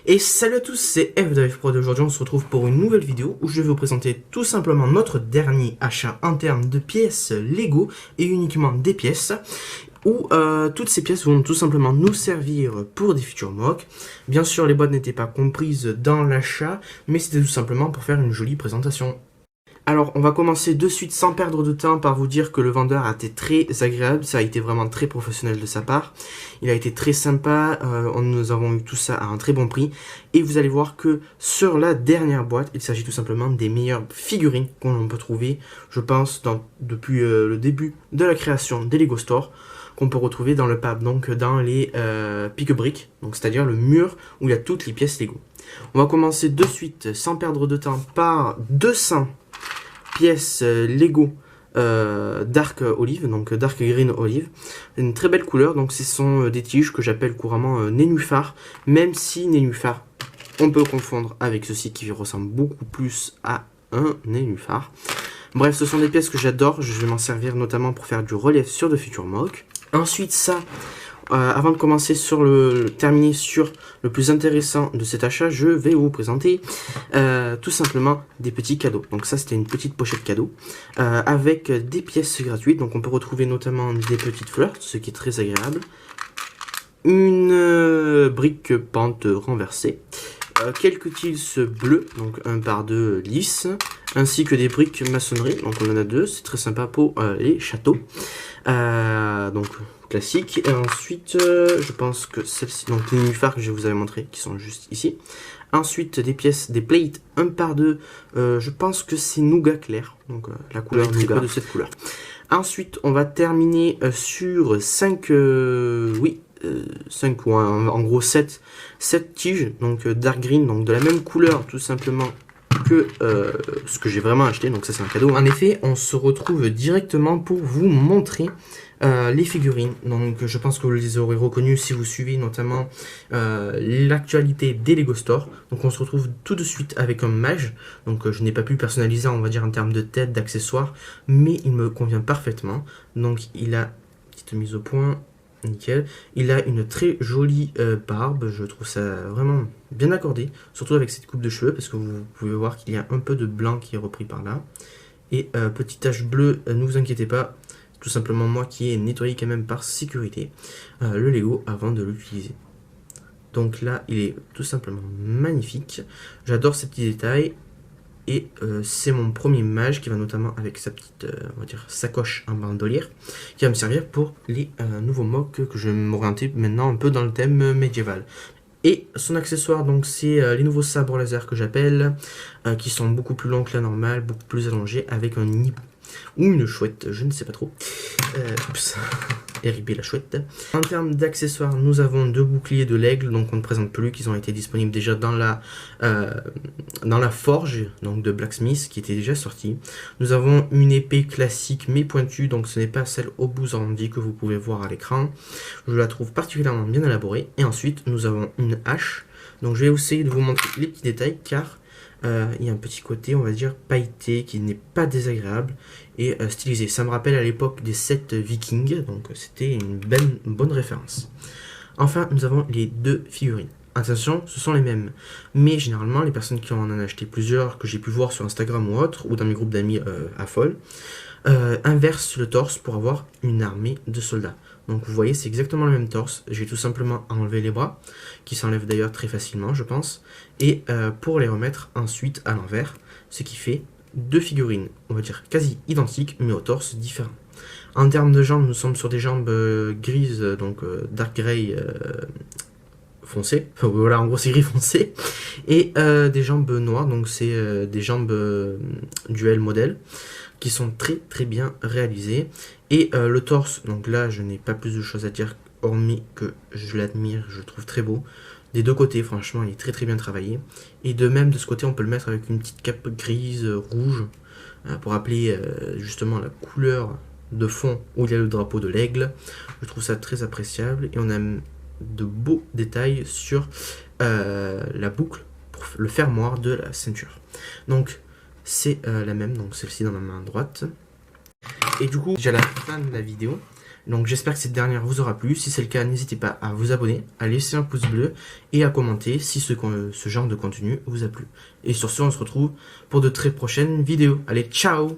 Et salut à tous, c'est FDavProd. Aujourd'hui on se retrouve pour une nouvelle vidéo où je vais vous présenter tout simplement notre dernier achat en termes de pièces Lego et uniquement des pièces où toutes ces pièces vont tout simplement nous servir pour des futurs MOC. Bien sûr les boîtes n'étaient pas comprises dans l'achat, mais c'était tout simplement pour faire une jolie présentation. Alors, on va commencer de suite sans perdre de temps par vous dire que le vendeur a été très agréable, ça a été vraiment très professionnel de sa part. Il a été très sympa, nous avons eu tout ça à un très bon prix. Et vous allez voir que sur la dernière boîte, il s'agit tout simplement des meilleures figurines qu'on peut trouver, je pense, depuis le début de la création des Lego Store, qu'on peut retrouver dans le pub, donc dans les pique-briques, donc c'est-à-dire le mur où il y a toutes les pièces Lego. On va commencer de suite, sans perdre de temps, par 200 pièces Lego Dark Olive, donc Dark Green Olive. Une très belle couleur, donc ce sont des tiges que j'appelle couramment nénuphar, même si nénuphar, on peut confondre avec ceci qui ressemble beaucoup plus à un nénuphar. Bref, ce sont des pièces que j'adore, je vais m'en servir notamment pour faire du relief sur de futurs MOC. Ensuite ça, avant de commencer terminer sur le plus intéressant de cet achat, je vais vous présenter tout simplement des petits cadeaux. Donc ça c'était une petite pochette cadeau avec des pièces gratuites. Donc on peut retrouver notamment des petites fleurs, ce qui est très agréable. Une brique pente renversée. Quelques tiles bleus, donc 1 par 2 lisses, ainsi que des briques maçonnerie, donc on en a 2, c'est très sympa pour les châteaux, donc classique. Et ensuite, je pense que celle-ci, donc les nénuphars que je vous avais montré, qui sont juste ici. Ensuite, des pièces, des plates 1 par 2, je pense que c'est nougat clair, donc la couleur nougat de cette couleur. Ensuite, on va terminer sur 5, 5 ou en gros 7 tiges, donc dark green, donc de la même couleur tout simplement que ce que j'ai vraiment acheté, donc ça c'est un cadeau. En effet, on se retrouve directement pour vous montrer les figurines, donc je pense que vous les aurez reconnues si vous suivez notamment l'actualité des Lego Store. Donc on se retrouve tout de suite avec un mage, donc je n'ai pas pu personnaliser on va dire en termes de tête, d'accessoires, mais il me convient parfaitement. Donc il a, petite mise au point, nickel. Il a une très jolie barbe, je trouve ça vraiment bien accordé, surtout avec cette coupe de cheveux, parce que vous pouvez voir qu'il y a un peu de blanc qui est repris par là. Et petite tache bleue, ne vous inquiétez pas, tout simplement moi qui ai nettoyé quand même par sécurité le Lego avant de l'utiliser. Donc là, il est tout simplement magnifique, j'adore ces petits détails. Et c'est mon premier mage qui va notamment avec sa petite on va dire sacoche en bandolière qui va me servir pour les nouveaux MOC que je vais m'orienter maintenant un peu dans le thème médiéval. Et son accessoire, donc c'est les nouveaux sabres laser que j'appelle, qui sont beaucoup plus longs que la normale, beaucoup plus allongés, avec un hibou ou une chouette, je ne sais pas trop. Oups. RIP la chouette. En termes d'accessoires, nous avons 2 boucliers de l'aigle, donc on ne présente plus, qu'ils ont été disponibles déjà dans la forge, donc de Blacksmith, qui était déjà sortie. Nous avons une épée classique mais pointue, donc ce n'est pas celle au bout arrondi que vous pouvez voir à l'écran. Je la trouve particulièrement bien élaborée. Et ensuite, nous avons une hache. Donc je vais essayer de vous montrer les petits détails, car il y a un petit côté, on va dire, pailleté qui n'est pas désagréable et stylisé. Ça me rappelle à l'époque des sets Vikings, donc c'était une bonne référence. Enfin, nous avons les 2 figurines. Attention, ce sont les mêmes. Mais généralement, les personnes qui en ont acheté plusieurs, que j'ai pu voir sur Instagram ou autre, ou dans mes groupes d'amis à folle, inversent le torse pour avoir une armée de soldats. Donc vous voyez, c'est exactement le même torse. J'ai tout simplement enlevé les bras, qui s'enlèvent d'ailleurs très facilement, je pense, et pour les remettre ensuite à l'envers, ce qui fait 2 figurines, on va dire quasi identiques, mais au torse différent. En termes de jambes, nous sommes sur des jambes grises, donc dark grey foncé, enfin voilà, en gros c'est gris foncé, et des jambes noires, donc c'est des jambes duel modèle, qui sont très bien réalisées. Et le torse, donc là je n'ai pas plus de choses à dire, hormis que je l'admire, je le trouve très beau. Des 2 côtés, franchement, il est très bien travaillé. Et de même, de ce côté, on peut le mettre avec une petite cape grise, rouge, pour rappeler justement la couleur de fond où il y a le drapeau de l'aigle. Je trouve ça très appréciable. Et on a de beaux détails sur la boucle, pour le fermoir de la ceinture. Donc, c'est la même, donc celle-ci dans ma main droite. Et du coup, déjà la fin de la vidéo, Donc j'espère que cette dernière vous aura plu. Si c'est le cas, n'hésitez pas à vous abonner, à laisser un pouce bleu et à commenter si ce genre de contenu vous a plu. Et sur ce, on se retrouve pour de très prochaines vidéos. Allez, ciao!